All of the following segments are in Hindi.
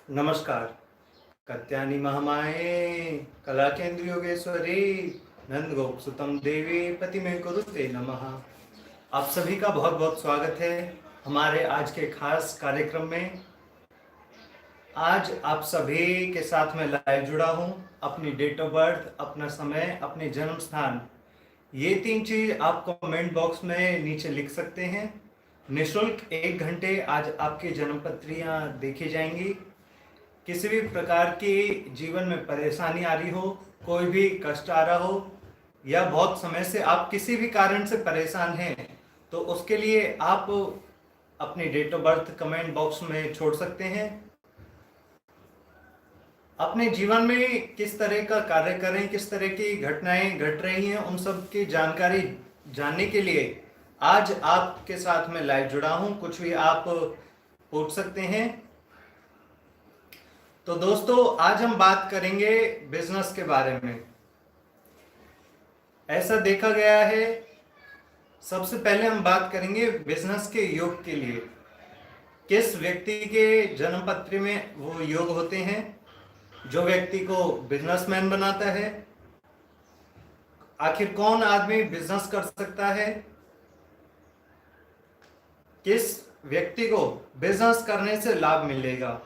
नमस्कार। कत्यानि महामाये कलाकेन्द्र योगेश्वरी नंदगोप सुतम देवी पतिमे कुरुते नमः। आप सभी का बहुत बहुत स्वागत है हमारे आज के खास कार्यक्रम में। आज आप सभी के साथ मैं लाइव जुड़ा हूं। अपनी डेट ऑफ बर्थ, अपना समय, अपने जन्म स्थान, ये 3 चीज आप कमेंट बॉक्स में नीचे लिख सकते हैं। निःशुल्क 1 घंटे आज आपकी जन्म पत्रियां देखी जाएंगी। किसी भी प्रकार की जीवन में परेशानी आ रही हो, कोई भी कष्ट आ रहा हो, या बहुत समय से आप किसी भी कारण से परेशान हैं, तो उसके लिए आप अपनी date of birth comment box में छोड़ सकते हैं। अपने जीवन में किस तरह का कार्य करें, किस तरह की घटनाएं घट रही हैं, उन सब की जानकारी जानने के लिए आज आपके साथ मैं लाइव जुड़ा हूं। कुछ भी आप पूछ सकते हैं। तो दोस्तों, आज हम बात करेंगे बिजनेस के बारे में। ऐसा देखा गया है, सबसे पहले हम बात करेंगे बिजनेस के योग के लिए। किस व्यक्ति के जन्म पत्री में वो योग होते हैं जो व्यक्ति को बिजनेसमैन बनाता है। आखिर कौन आदमी बिजनेस कर सकता है, किस व्यक्ति को बिजनेस करने से लाभ मिलेगा।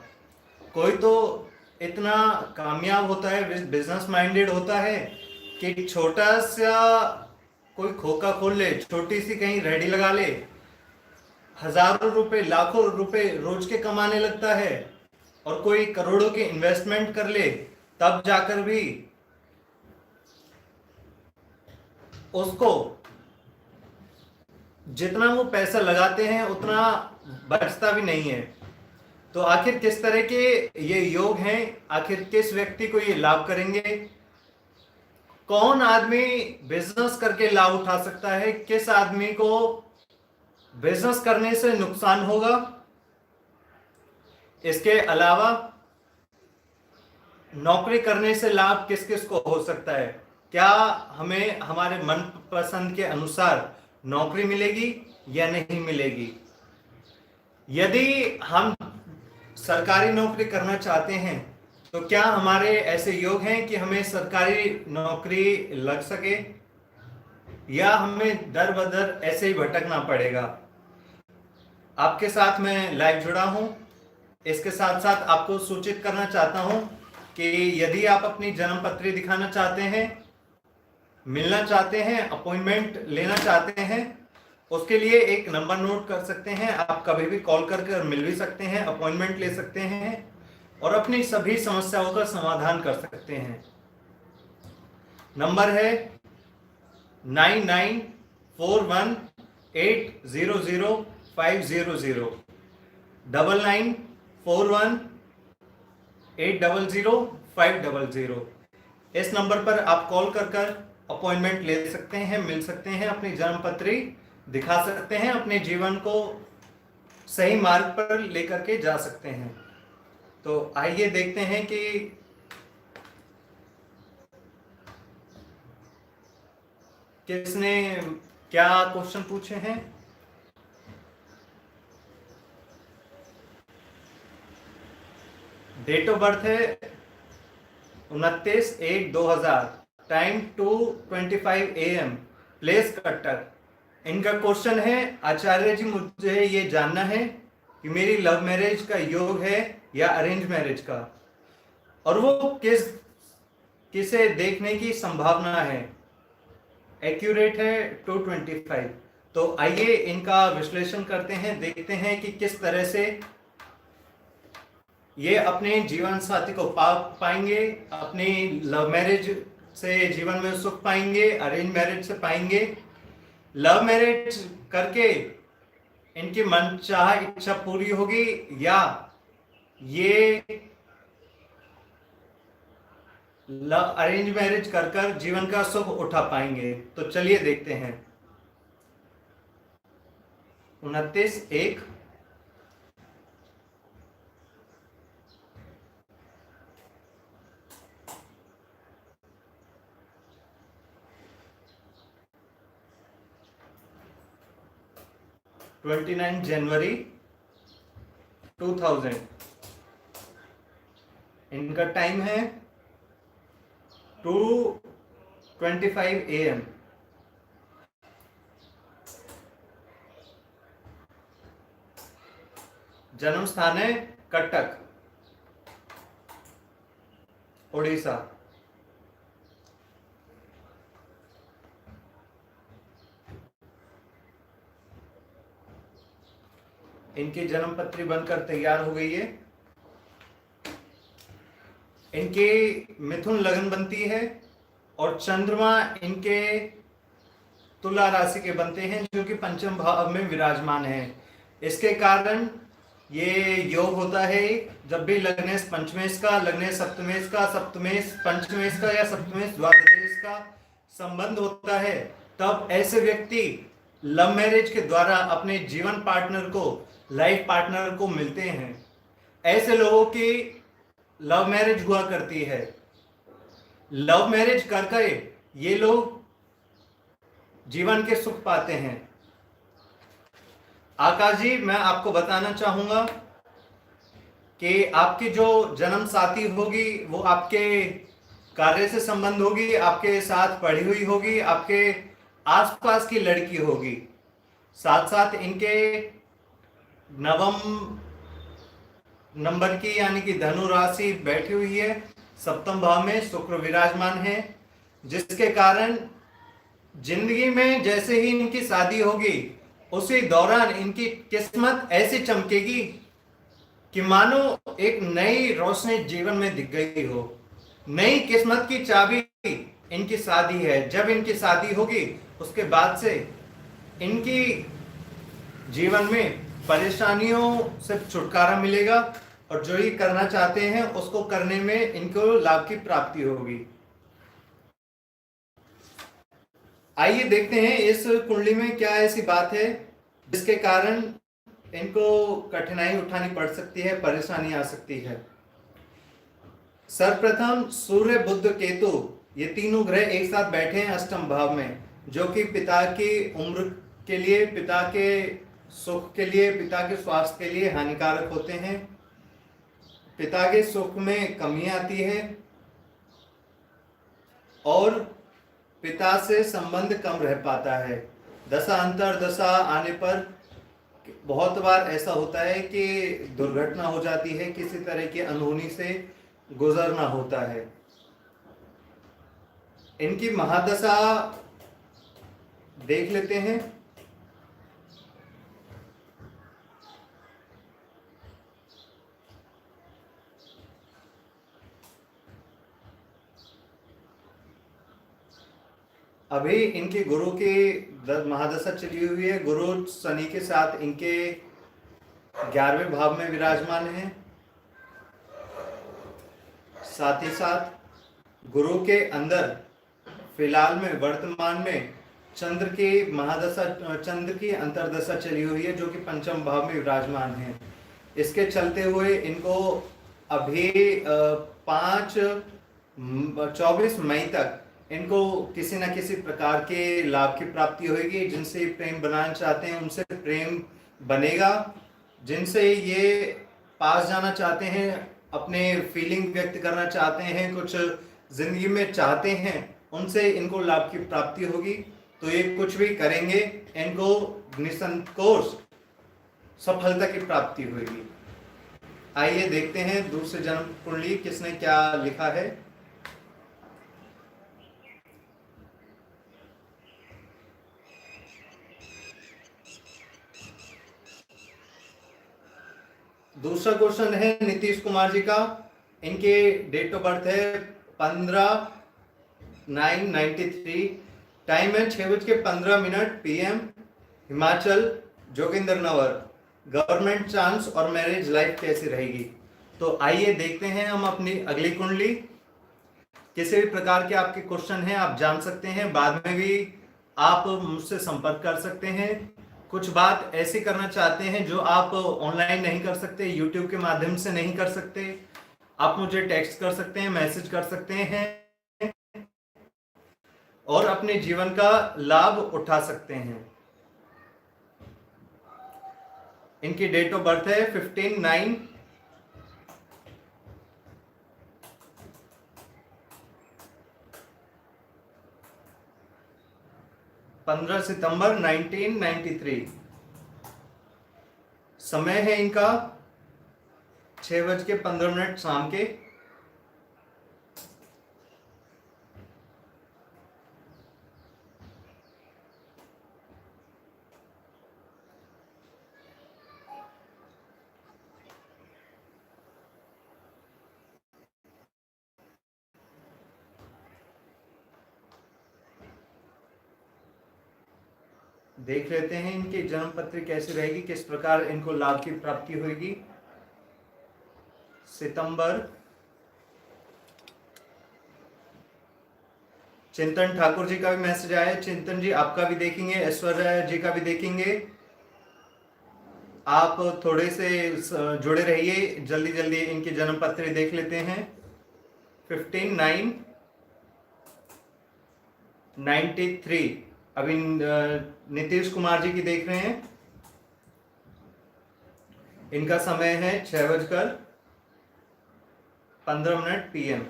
कोई तो इतना कामयाब होता है, बिजनेस माइंडेड होता है कि छोटा सा कोई खोखा खोल ले, छोटी सी कहीं रेहड़ी लगा ले, हजारों रुपए, लाखों रुपए रोज के कमाने लगता है। और कोई करोड़ों के इन्वेस्टमेंट कर ले, तब जाकर भी उसको जितना वो पैसा लगाते हैं उतना बचता भी नहीं है। तो आखिर किस तरह के ये योग हैं, आखिर किस व्यक्ति को ये लाभ करेंगे, कौन आदमी बिजनेस करके लाभ उठा सकता है, किस आदमी को बिजनेस करने से नुकसान होगा। इसके अलावा नौकरी करने से लाभ किस किस को हो सकता है, क्या हमें हमारे मनपसंद के अनुसार नौकरी मिलेगी या नहीं मिलेगी। यदि हम सरकारी नौकरी करना चाहते हैं तो क्या हमारे ऐसे योग हैं कि हमें सरकारी नौकरी लग सके, या हमें दर बदर ऐसे ही भटकना पड़ेगा। आपके साथ मैं लाइव जुड़ा हूं। इसके साथ साथ आपको सूचित करना चाहता हूं कि यदि आप अपनी जन्म पत्री दिखाना चाहते हैं, मिलना चाहते हैं, अपॉइंटमेंट लेना चाहते हैं, उसके लिए एक नंबर नोट कर सकते हैं। आप कभी भी कॉल करके मिल भी सकते हैं, अपॉइंटमेंट ले सकते हैं और अपनी सभी समस्याओं का समाधान कर सकते हैं। नंबर है 9941800500, 9941800500। इस नंबर पर आप कॉल कर अपॉइंटमेंट ले सकते हैं, मिल सकते हैं, अपनी जन्म पत्री दिखा सकते हैं, अपने जीवन को सही मार्ग पर लेकर के जा सकते हैं। तो आइए देखते हैं कि किसने क्या क्वेश्चन पूछे हैं। डेट ऑफ बर्थ है 29/1/2000, टाइम 2:25 AM, प्लेस कटक। इनका क्वेश्चन है, आचार्य जी मुझे ये जानना है कि मेरी लव मैरिज का योग है या अरेंज मैरिज का, और वो किसे देखने की संभावना है। एक्यूरेट है 2:25। तो आइए इनका विश्लेषण करते हैं, देखते हैं कि किस तरह से ये अपने जीवन साथी को पा पाएंगे, अपनी लव मैरिज से जीवन में सुख पाएंगे, अरेंज मैरिज से पाएंगे। लव मैरिज करके इनकी मनचाहा इच्छा पूरी होगी या ये अरेंज मैरिज कर जीवन का सुख उठा पाएंगे। तो चलिए देखते हैं। 29/1 29 जनवरी 2000। इनका टाइम है 2:25 AM। जन्म स्थान है कटक, उड़ीसा। इनकी जन्म पत्री बनकर तैयार हो गई है। इनके मिथुन लगन बनती है और चंद्रमा इनके तुला राशि के बनते हैं, जो कि पंचम भाव में विराजमान है। इसके कारण ये योग होता है, जब भी लग्नेश पंचमेश का, लग्नेश सप्तमेश का, सप्तमेश पंचमेश का या सप्तमेश द्वादश का संबंध होता है, तब ऐसे व्यक्ति लव मैरिज के द्वारा अपने जीवन पार्टनर को, लाइफ पार्टनर को मिलते हैं। ऐसे लोगों की लव मैरिज हुआ करती है। लव मैरिज करके ये लोग जीवन के सुख पाते हैं। आकाश जी, मैं आपको बताना चाहूंगा कि आपकी जो जन्म साथी होगी वो आपके कार्य से संबंध होगी, आपके साथ पढ़ी हुई होगी, आपके आसपास की लड़की होगी। साथ साथ इनके नवम नंबर की यानी कि धनु राशि बैठी हुई है, सप्तम भाव में शुक्र विराजमान है, जिसके कारण जिंदगी में जैसे ही इनकी शादी होगी उसी दौरान इनकी किस्मत ऐसी चमकेगी कि मानो एक नई रोशनी जीवन में दिख गई हो। नई किस्मत की चाबी इनकी शादी है। जब इनकी शादी होगी उसके बाद से इनकी जीवन में परेशानियों से छुटकारा मिलेगा और जो ये करना चाहते हैं उसको करने में इनको लाभ की प्राप्ति होगी। आइए देखते हैं इस कुंडली में क्या ऐसी बात है जिसके कारण इनको कठिनाई उठानी पड़ सकती है, परेशानी आ सकती है। सर्वप्रथम सूर्य, बुध, केतु ये तीनों ग्रह एक साथ बैठे हैं अष्टम भाव में, जो कि पिता की उम्र के लिए, पिता के सुख के लिए, पिता के स्वास्थ्य के लिए हानिकारक होते हैं। पिता के सुख में कमी आती है और पिता से संबंध कम रह पाता है। दशा अंतर दशा आने पर बहुत बार ऐसा होता है कि दुर्घटना हो जाती है, किसी तरह की अनहोनी से गुजरना होता है। इनकी महादशा देख लेते हैं। अभी इनके गुरु की महादशा चली हुई है। गुरु शनि के साथ इनके 11वें भाव में विराजमान है। साथ ही साथ गुरु के अंदर फिलहाल में वर्तमान में चंद्र की महादशा, चंद्र की अंतरदशा चली हुई है, जो कि पंचम भाव में विराजमान है। इसके चलते हुए इनको अभी 24 मई तक इनको किसी न किसी प्रकार के लाभ की प्राप्ति होगी। जिनसे प्रेम बनाना चाहते हैं उनसे प्रेम बनेगा, जिनसे ये पास जाना चाहते हैं, अपने फीलिंग व्यक्त करना चाहते हैं, कुछ जिंदगी में चाहते हैं, उनसे इनको लाभ की प्राप्ति होगी। तो ये कुछ भी करेंगे इनको निसंकोच सफलता की प्राप्ति होगी। आइए देखते हैं दूसरे जन्म कुंडली किसने क्या लिखा है। दूसरा क्वेश्चन है नीतीश कुमार जी का। इनके डेट ऑफ बर्थ है 15/9/93। टाइम है 6:15 PM, Himachal, Jogindernagar. Government chance और मैरिज लाइफ कैसी रहेगी। तो आइए देखते हैं हम अपनी अगली कुंडली। किसी भी प्रकार के आपके क्वेश्चन हैं आप जान सकते हैं, बाद में भी आप मुझसे संपर्क कर सकते हैं। कुछ बात ऐसी करना चाहते हैं जो आप ऑनलाइन नहीं कर सकते, यूट्यूब के माध्यम से नहीं कर सकते, आप मुझे टेक्स्ट कर सकते हैं, मैसेज कर सकते हैं और अपने जीवन का लाभ उठा सकते हैं। इनकी डेट ऑफ बर्थ है 15/9 15 सितंबर 1993। समय है इनका 6:15 शाम के। देख लेते हैं इनकी जन्म पत्री कैसी रहेगी, किस प्रकार इनको लाभ की प्राप्ति होगी। सितंबर, चिंतन ठाकुर जी का भी मैसेज आया है। चिंतन जी आपका भी देखेंगे, ऐश्वर्या जी का भी देखेंगे। आप थोड़े से जुड़े रहिए, जल्दी जल्दी इनकी जन्म पत्री देख लेते हैं। 15/9/93। अभी नीतीश कुमार जी की देख रहे हैं। इनका समय है 6:15 PM।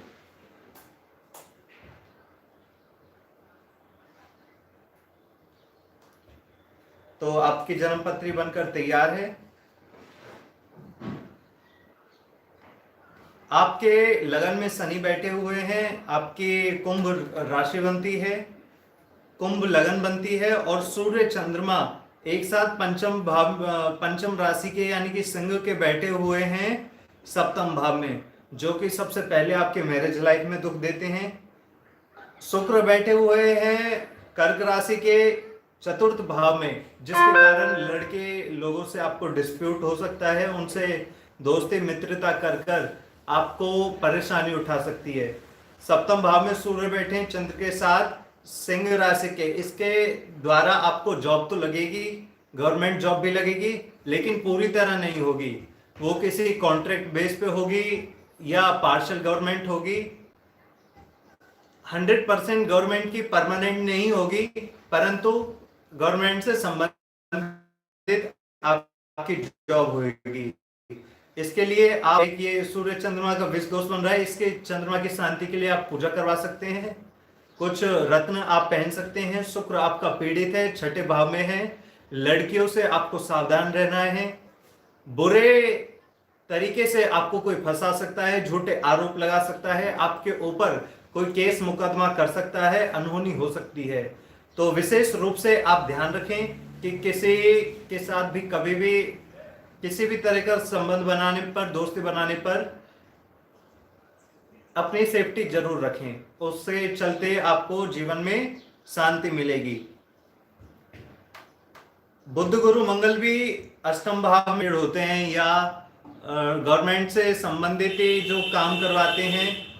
तो आपकी जन्म पत्री बनकर तैयार है। आपके लगन में शनि बैठे हुए हैं, आपकी कुंभ राशि बनती है, कुंभ लगन बनती है, और सूर्य चंद्रमा एक साथ पंचम राशि के यानी कि सिंह के बैठे हुए हैं सप्तम भाव में, जो कि सबसे पहले आपके मैरिज लाइफ में दुख देते हैं। शुक्र बैठे हुए हैं कर्क राशि के चतुर्थ भाव में, जिसके कारण लड़के लोगों से आपको डिस्प्यूट हो सकता है, उनसे दोस्ती मित्रता कर कर आपको परेशानी उठा सकती है। सप्तम भाव में सूर्य बैठे हैं चंद्र के साथ सिंह राशि के, इसके द्वारा आपको जॉब तो लगेगी, गवर्नमेंट जॉब भी लगेगी, लेकिन पूरी तरह नहीं होगी। वो किसी कॉन्ट्रैक्ट बेस पे होगी या पार्शियल गवर्नमेंट होगी। 100% गवर्नमेंट की परमानेंट नहीं होगी, परंतु गवर्नमेंट से संबंधित आपकी जॉब होगी। इसके लिए आप ये सूर्य चंद्रमा का विष दोष बन रहा है, इसके चंद्रमा की शांति के लिए आप पूजा करवा सकते हैं, कुछ रत्न आप पहन सकते हैं। शुक्र आपका पीड़ित है, छठे भाव में है, लड़कियों से आपको सावधान रहना है। बुरे तरीके से आपको कोई फंसा सकता है, झूठे आरोप लगा सकता है, आपके ऊपर कोई केस मुकदमा कर सकता है, अनहोनी हो सकती है। तो विशेष रूप से आप ध्यान रखें कि किसी के साथ भी कभी भी किसी भी तरह का संबंध बनाने पर, दोस्ती बनाने पर अपनी सेफ्टी जरूर रखें, उससे चलते आपको जीवन में शांति मिलेगी। बुध गुरु मंगल भी अष्टम भाव में होते हैं, या गवर्नमेंट से संबंधित जो काम करवाते हैं,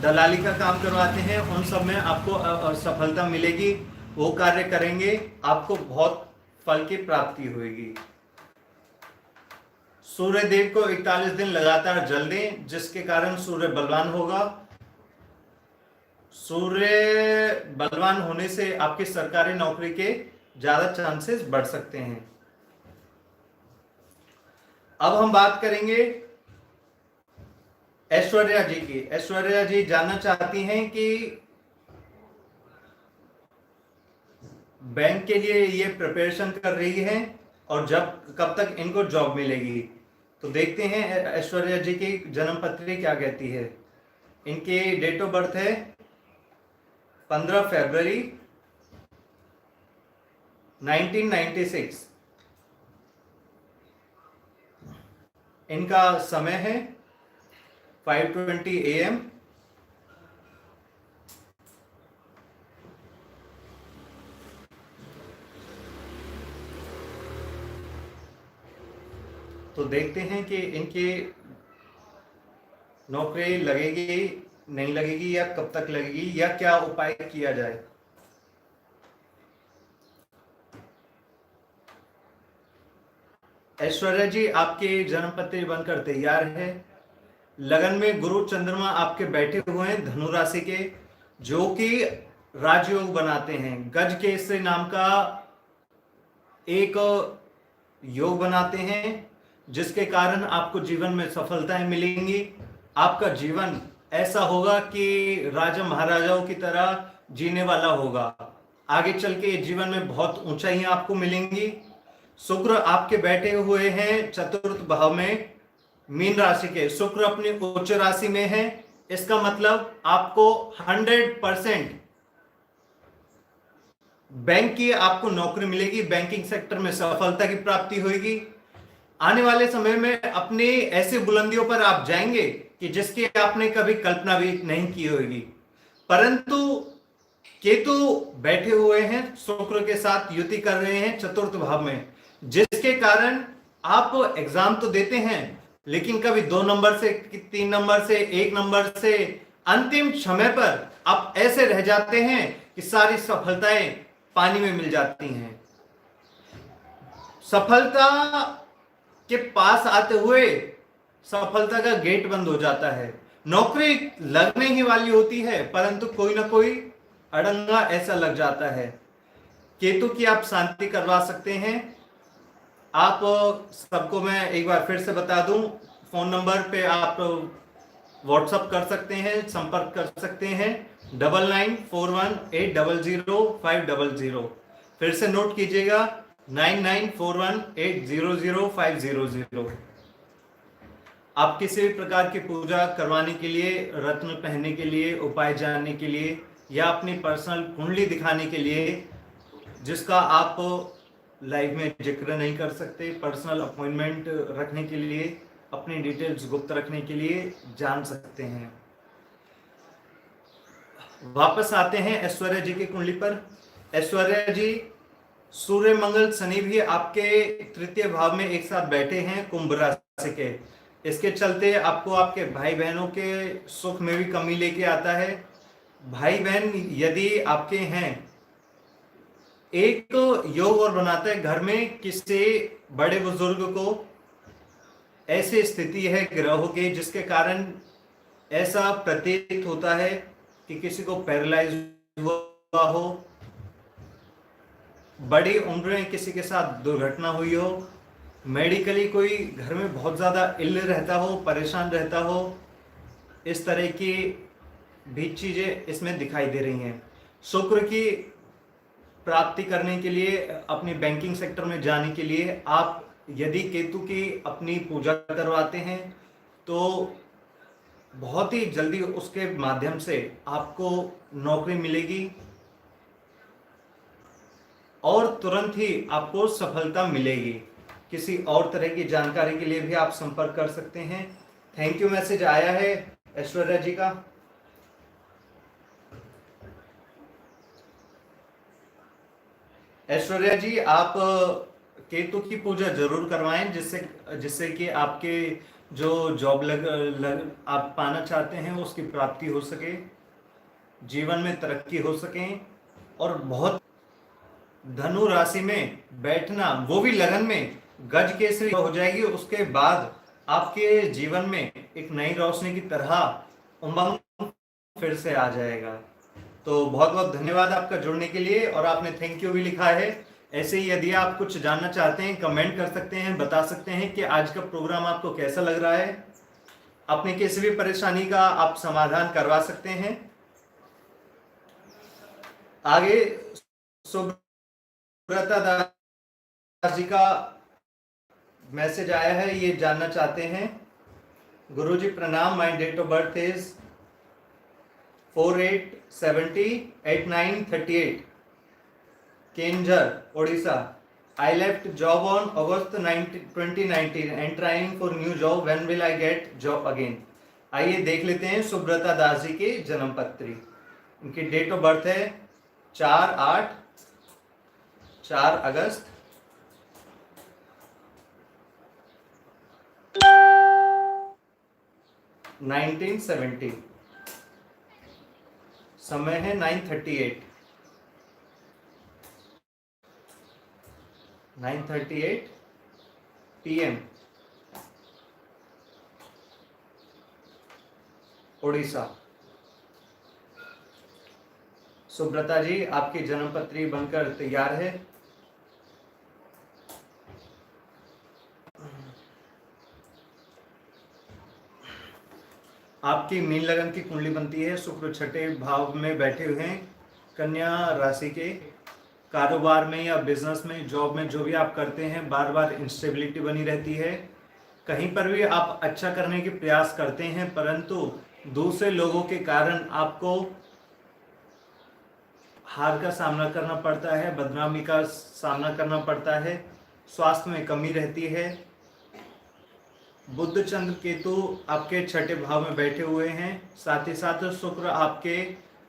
दलाली का काम करवाते हैं, उन सब में आपको सफलता मिलेगी। वो कार्य करेंगे, आपको बहुत फल की प्राप्ति होगी। सूर्य देव को 41 दिन लगातार जल दें, जिसके कारण सूर्य बलवान होगा। सूर्य बलवान होने से आपकी सरकारी नौकरी के ज्यादा चांसेस बढ़ सकते हैं। अब हम बात करेंगे ऐश्वर्या जी की। ऐश्वर्या जी जानना चाहती हैं कि बैंक के लिए ये प्रिपरेशन कर रही हैं और कब तक इनको जॉब मिलेगी। तो देखते हैं ऐश्वर्या जी की जन्म पत्री क्या कहती है। इनकी डेट ऑफ बर्थ है 15 फरवरी 1996। इनका समय है 5:20 AM। तो देखते हैं कि इनकी नौकरी लगेगी नहीं लगेगी, या कब तक लगेगी, या क्या उपाय किया जाए। ऐश्वर्या जी आपकी जन्म पत्री बनकर तैयार है। लगन में गुरु चंद्रमा आपके बैठे हुए हैं धनु राशि के, जो कि राजयोग बनाते हैं। गज केसरी नाम का एक योग बनाते हैं, जिसके कारण आपको जीवन में सफलताएं मिलेंगी। आपका जीवन ऐसा होगा कि राजा महाराजाओं की तरह जीने वाला होगा। आगे चल के जीवन में बहुत ऊंचाइयां आपको मिलेंगी। शुक्र आपके बैठे हुए हैं चतुर्थ भाव में, मीन राशि के। शुक्र अपनी उच्च राशि में है, इसका मतलब आपको 100% बैंक की आपको नौकरी मिलेगी, बैंकिंग सेक्टर में सफलता की प्राप्ति होगी। आने वाले समय में अपने ऐसे बुलंदियों पर आप जाएंगे कि जिसकी आपने कभी कल्पना भी नहीं की होगी। परंतु केतु बैठे हुए हैं, शुक्र के साथ युति कर रहे हैं चतुर्थ भाव में, जिसके कारण आप एग्जाम तो देते हैं लेकिन कभी 2 नंबर से, 3 नंबर से, 1 नंबर से, अंतिम समय पर आप ऐसे रह जाते हैं कि सारी सफलताएं पानी में मिल जाती हैं। सफलता के पास आते हुए सफलता का गेट बंद हो जाता है। नौकरी लगने ही वाली होती है परंतु कोई ना कोई अड़ंगा ऐसा लग जाता है। केतु की आप शांति करवा सकते हैं। आप सबको मैं एक बार फिर से बता दूं, फोन नंबर पे आप व्हाट्सएप कर सकते हैं, संपर्क कर सकते हैं 9941800500। फिर से नोट कीजिएगा 9941800500। आप किसी भी प्रकार की पूजा करवाने के लिए, रत्न पहनने के लिए, उपाय जानने के लिए या अपनी पर्सनल कुंडली दिखाने के लिए, जिसका आप लाइव में जिक्र नहीं कर सकते, पर्सनल अपॉइंटमेंट रखने के लिए, अपनी डिटेल्स गुप्त रखने के लिए जान सकते हैं। वापस आते हैं ऐश्वर्या जी की कुंडली पर। ऐश्वर्या जी, सूर्य मंगल शनि भी आपके तृतीय भाव में एक साथ बैठे हैं कुंभ राशि के। इसके चलते आपको आपके भाई बहनों के सुख में भी कमी लेके आता है। भाई बहन यदि आपके हैं, एक योग और बनाता है घर में किसी बड़े बुजुर्ग को ऐसी स्थिति है ग्रहों की जिसके कारण ऐसा प्रतीत होता है कि किसी को पैरालाइज हुआ हो, बड़ी उम्र में किसी के साथ दुर्घटना हुई हो, मेडिकली कोई घर में बहुत ज्यादा इल रहता हो, परेशान रहता हो, इस तरह की भी चीजें इसमें दिखाई दे रही हैं। शुक्र की प्राप्ति करने के लिए, अपनी बैंकिंग सेक्टर में जाने के लिए आप यदि केतु की अपनी पूजा करवाते हैं तो बहुत ही जल्दी उसके माध्यम से आपको नौकरी मिलेगी और तुरंत ही आपको सफलता मिलेगी। किसी और तरह की जानकारी के लिए भी आप संपर्क कर सकते हैं। थैंक यू मैसेज आया है ऐश्वर्या जी का। ऐश्वर्या जी, आप केतु की पूजा जरूर करवाएं जिससे कि आपके जो जॉब आप पाना चाहते हैं उसकी प्राप्ति हो सके, जीवन में तरक्की हो सके और बहुत धनु राशि में बैठना, वो भी लगन में, गज केसरी हो जाएगी। उसके बाद आपके जीवन में एक नई रोशनी की तरह उमंग फिर से आ जाएगा। तो बहुत बहुत धन्यवाद आपका जुड़ने के लिए, और आपने थैंक यू भी लिखा है। ऐसे ही यदि आप कुछ जानना चाहते हैं कमेंट कर सकते हैं, बता सकते हैं कि आज का प्रोग्राम आपको कैसा लग रहा है। अपनी किसी भी परेशानी का आप समाधान करवा सकते हैं। आगे सुब्रता दास जी का मैसेज आया है, ये जानना चाहते हैं। गुरुजी प्रणाम, my date of birth is 48708938, Keonjhar, Odisha. I left job on August 2019 and trying for new job. When will I get job again? आइए देख लेते हैं सुब्रता दास जी की जन्म पत्री। उनकी डेट ऑफ बर्थ है 4 अगस्त 1970। समय है 9:38 PM, ओडिशा। सुब्रता जी, आपकी जन्मपत्री बनकर तैयार है। आपकी मीन लगन की कुंडली बनती है, शुक्र छठे भाव में बैठे हुए हैं कन्या राशि के। कारोबार में या बिजनेस में, जॉब में, जो भी आप करते हैं, बार बार इंस्टेबिलिटी बनी रहती है। कहीं पर भी आप अच्छा करने के प्रयास करते हैं, परंतु दूसरे लोगों के कारण आपको हार का सामना करना पड़ता है, बदनामी का सामना करना पड़ता है, स्वास्थ्य में कमी रहती है। बुध चंद्र केतु आपके छठे भाव में बैठे हुए हैं, साथ ही साथ शुक्र आपके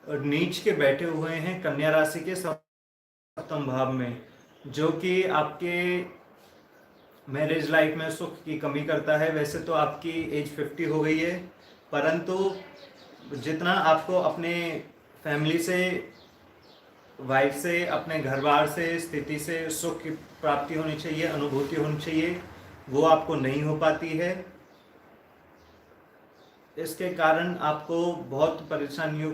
नीच के बैठे हुए हैं कन्या राशि के सप्तम भाव में, जो कि आपके मैरिज लाइफ में सुख की कमी करता है। वैसे तो आपकी एज 50 हो गई है, परंतु जितना आपको अपने फैमिली से, वाइफ से, अपने घर बार से, स्थिति से सुख की प्राप्ति होनी चाहिए, अनुभूति होनी चाहिए, वो आपको नहीं हो पाती है। इसके कारण आपको बहुत परेशानियों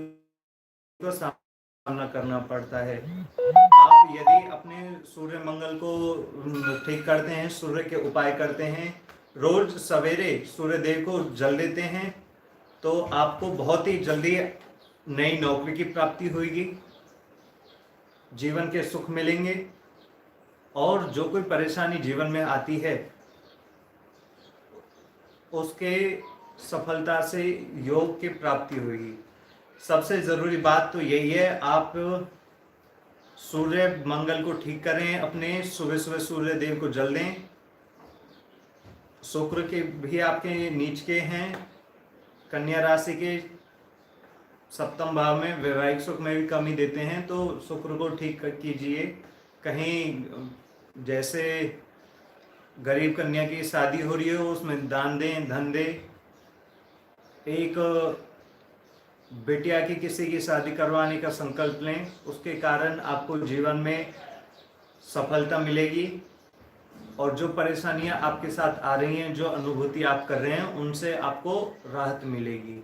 का सामना करना पड़ता है। आप यदि अपने सूर्य मंगल को ठीक करते हैं, सूर्य के उपाय करते हैं, रोज सवेरे सूर्य देव को जल देते हैं, तो आपको बहुत ही जल्दी नई नौकरी की प्राप्ति होगी, जीवन के सुख मिलेंगे, और जो कोई परेशानी जीवन में आती है उसके सफलता से योग की प्राप्ति होगी। सबसे जरूरी बात तो यही है, आप सूर्य मंगल को ठीक करें, अपने सुबह सुबह सूर्य देव को जल दें। शुक्र के भी आपके नीच के हैं, कन्या राशि के सप्तम भाव में, वैवाहिक सुख में भी कमी देते हैं, तो शुक्र को ठीक कीजिए। कहीं जैसे गरीब कन्या की शादी हो रही हो, उसमें दान दें, धन दें। एक बेटिया की किसी की शादी करवाने का संकल्प लें, उसके कारण आपको जीवन में सफलता मिलेगी, और जो परेशानियां आपके साथ आ रही हैं, जो अनुभूति आप कर रहे हैं, उनसे आपको राहत मिलेगी।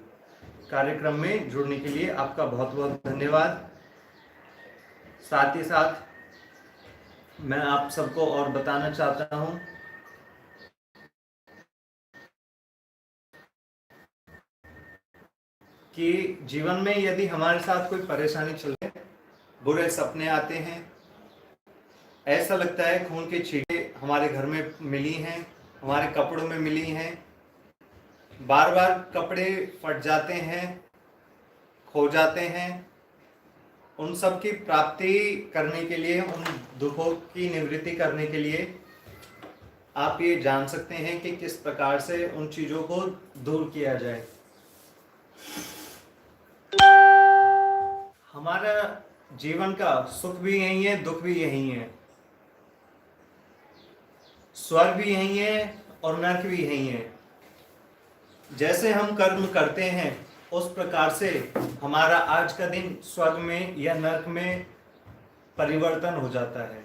कार्यक्रम में जुड़ने के लिए आपका बहुत बहुत धन्यवाद। साथ ही साथ मैं आप सबको और बताना चाहता हूं कि जीवन में यदि हमारे साथ कोई परेशानी चल रही है, बुरे सपने आते हैं, ऐसा लगता है खून की छींटें हमारे घर में मिली हैं, हमारे कपड़ों में मिली हैं, बार बार कपड़े फट जाते हैं, खो जाते हैं, उन सब की प्राप्ति करने के लिए, उन दुखों की निवृत्ति करने के लिए आप ये जान सकते हैं कि किस प्रकार से उन चीजों को दूर किया जाए। हमारा जीवन का सुख भी यही है, दुख भी यही है, स्वर्ग भी यही है और नरक भी यही है। जैसे हम कर्म करते हैं, उस प्रकार से हमारा आज का दिन स्वर्ग में या नरक में परिवर्तन हो जाता है।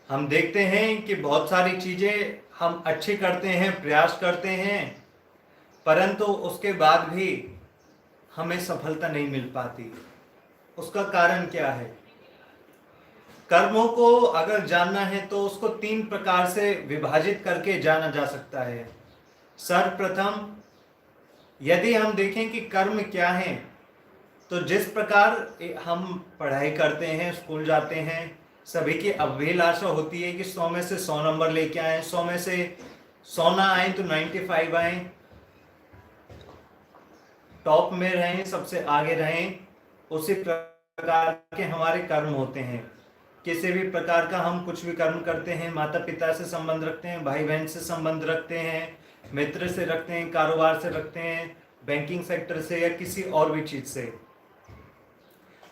हम देखते हैं कि बहुत सारी चीजें हम अच्छी करते हैं, प्रयास करते हैं, परंतु उसके बाद भी हमें सफलता नहीं मिल पाती। उसका कारण क्या है? कर्मों को अगर जानना है तो उसको 3 प्रकार से विभाजित करके जाना जा सकता है। सर्वप्रथम यदि हम देखें कि कर्म क्या है, तो जिस प्रकार हम पढ़ाई करते हैं, स्कूल जाते हैं, सभी की अभिलाषा होती है कि 100 में से 100 नंबर लेके आए, 100 में से 100 ना आए तो 95 आए, टॉप में रहें, सबसे आगे रहें। उसी प्रकार के हमारे कर्म होते हैं। किसी भी प्रकार का हम कुछ भी कर्म करते हैं, माता पिता से संबंध रखते हैं, भाई बहन से संबंध रखते हैं, मित्र से रखते हैं, कारोबार से रखते हैं, बैंकिंग सेक्टर से या किसी और भी चीज से।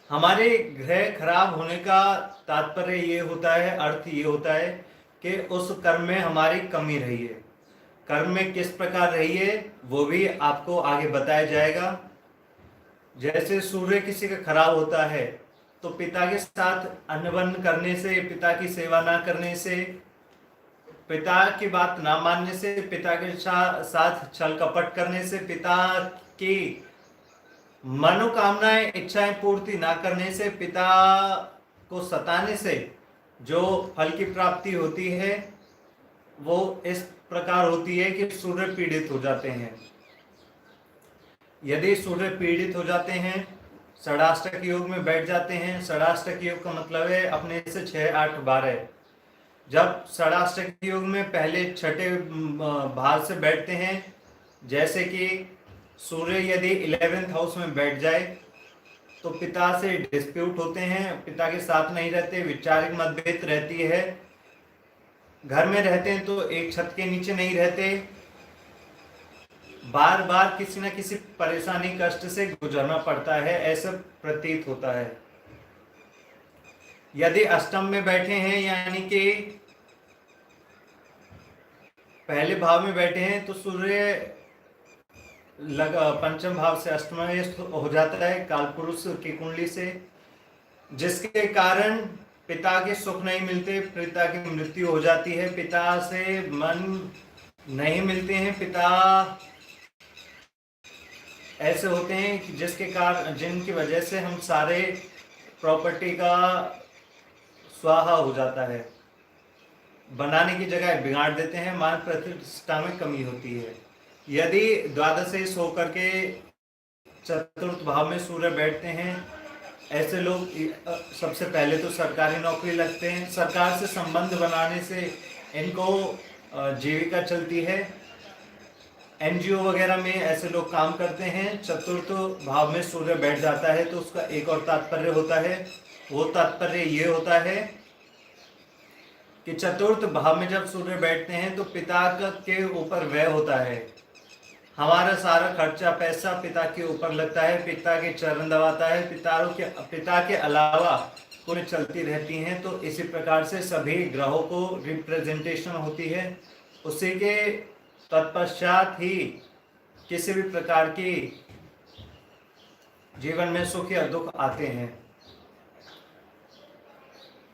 हमारे ग्रह खराब होने का तात्पर्य ये होता है, अर्थ ये होता है कि उस कर्म में हमारी कमी रही है। कर्म में किस प्रकार रही है वो भी आपको आगे बताया जाएगा। जैसे सूर्य किसी का खराब होता है तो पिता के साथ अनबन करने से, पिता की सेवा ना करने से, पिता की बात ना मानने से, पिता के साथ छल कपट करने से, पिता की मनोकामनाएं, इच्छाएं पूर्ति ना करने से, पिता को सताने से जो फल की प्राप्ति होती है वो इस प्रकार होती है कि सूर्य पीड़ित हो जाते हैं। यदि सूर्य पीड़ित हो जाते हैं, षडाष्टक योग में बैठ जाते हैं। षडाष्टक योग का मतलब है अपने से 6, 8, 12। जब षडाष्टक योग में पहले छठे भाव से बैठते हैं, जैसे कि सूर्य यदि 11th हाउस में बैठ जाए तो पिता से डिस्प्यूट होते हैं, पिता के साथ नहीं रहते, वैचारिक मतभेद रहती है। घर में रहते हैं तो एक छत के नीचे नहीं रहते, बार बार किसी न किसी परेशानी कष्ट से गुजरना पड़ता है, ऐसा प्रतीत होता है। यदि अष्टम में बैठे हैं यानी कि पहले भाव में बैठे हैं तो सूर्य पंचम भाव से अष्टम हो जाता है कालपुरुष की कुंडली से, जिसके कारण पिता के सुख नहीं मिलते, पिता की मृत्यु हो जाती है, पिता से मन नहीं मिलते हैं, पिता ऐसे होते हैं कि जिसके कारण जिनकी वजह से हम सारे प्रॉपर्टी का स्वाहा हो जाता है, बनाने की जगह बिगाड़ देते हैं, मान प्रतिष्ठा में कमी होती है। यदि द्वादश होकर के चतुर्थ भाव में सूर्य बैठते हैं, ऐसे लोग सबसे पहले तो सरकारी नौकरी लगते हैं, सरकार से संबंध बनाने से इनको जीविका चलती है, एनजीओ वगैरह में ऐसे लोग काम करते हैं। चतुर्थ भाव में सूर्य बैठ जाता है तो उसका एक और तात्पर्य होता है, वो तात्पर्य ये होता है कि चतुर्थ भाव में जब सूर्य बैठते हैं तो पिता के ऊपर व्यय होता है, हमारा सारा खर्चा पैसा पिता के ऊपर लगता है, पिता के चरण दबाता है, पिता के अलावा कुछ चलती रहती हैं। तो इसी प्रकार से सभी ग्रहों को रिप्रेजेंटेशन होती है, उसी के तत्पश्चात ही किसी भी प्रकार की जीवन में सुख या दुख आते हैं।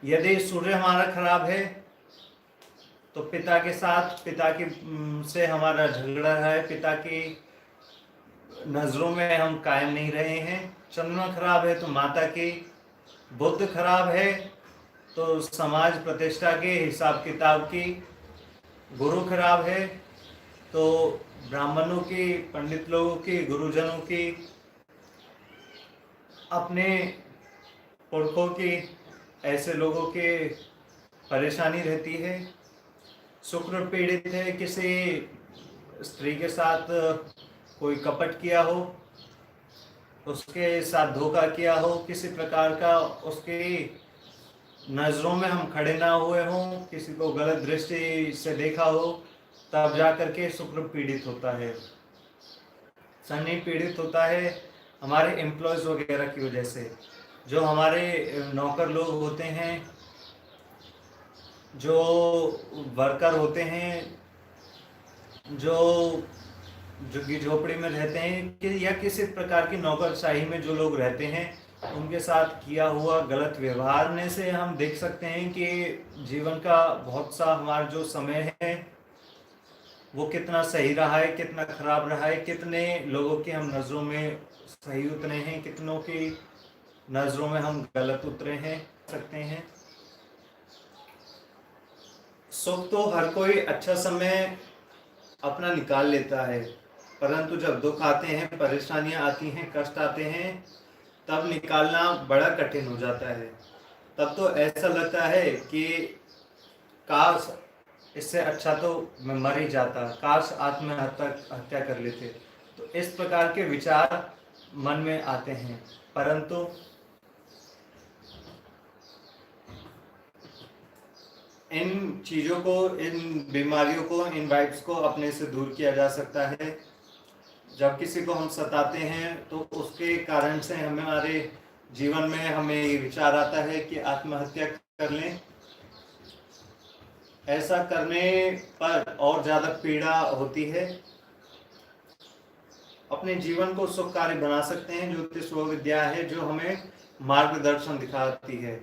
यदि सूर्य हमारा खराब है तो पिता के साथ से हमारा झगड़ा है, पिता की नजरों में हम कायम नहीं रहे हैं। चंद्रमा खराब है तो माता की, बुद्ध खराब है तो समाज प्रतिष्ठा के हिसाब किताब की, गुरु खराब है तो ब्राह्मणों की, पंडित लोगों की, गुरुजनों की, अपने पुरखों की, ऐसे लोगों के परेशानी रहती है। शुक्र पीड़ित है, किसी स्त्री के साथ कोई कपट किया हो, उसके साथ धोखा किया हो, किसी प्रकार का उसकी नजरों में हम खड़े ना हुए हों, किसी को गलत दृष्टि से देखा हो, तब जाकर के शुक्र पीड़ित होता है। शनि पीड़ित होता है हमारे एम्प्लॉयज वगैरह की वजह से, जो हमारे नौकर लोग होते हैं, जो वर्कर होते हैं, जो झुग्गी झोपड़ी में रहते हैं कि या किसी प्रकार की नौकरशाही में जो लोग रहते हैं, उनके साथ किया हुआ गलत व्यवहार ने से हम देख सकते हैं कि जीवन का बहुत सा हमारा जो समय है वो कितना सही रहा है, कितना खराब रहा है, कितने लोगों की हम नज़रों में सही उतरे हैं, कितनों की नज़रों में हम गलत उतरे हैं सकते हैं। सुख तो हर कोई अच्छा समय अपना निकाल लेता है, परंतु जब दुख आते हैं, परेशानियां आती हैं, कष्ट आते हैं, तब निकालना बड़ा कठिन हो जाता है। तब तो ऐसा लगता है कि काश इससे अच्छा तो मैं मर ही जाता, काश आत्महत्या कर लेते। तो इस प्रकार के विचार मन में आते हैं, परंतु इन चीज़ों को, इन बीमारियों को, इन वाइब्स को अपने से दूर किया जा सकता है। जब किसी को हम सताते हैं तो उसके कारण से हमारे जीवन में हमें ये विचार आता है कि आत्महत्या कर लें। ऐसा करने पर और ज़्यादा पीड़ा होती है। अपने जीवन को सुखकारी बना सकते हैं। ज्योतिष वो विद्या है जो हमें मार्गदर्शन दिखाती है।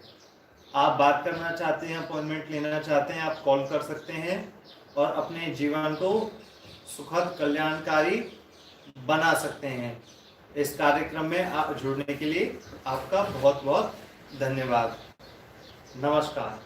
आप बात करना चाहते हैं, अपॉइंटमेंट लेना चाहते हैं, आप कॉल कर सकते हैं और अपने जीवन को सुखद कल्याणकारी बना सकते हैं। इस कार्यक्रम में जुड़ने के लिए आपका बहुत बहुत धन्यवाद। नमस्कार।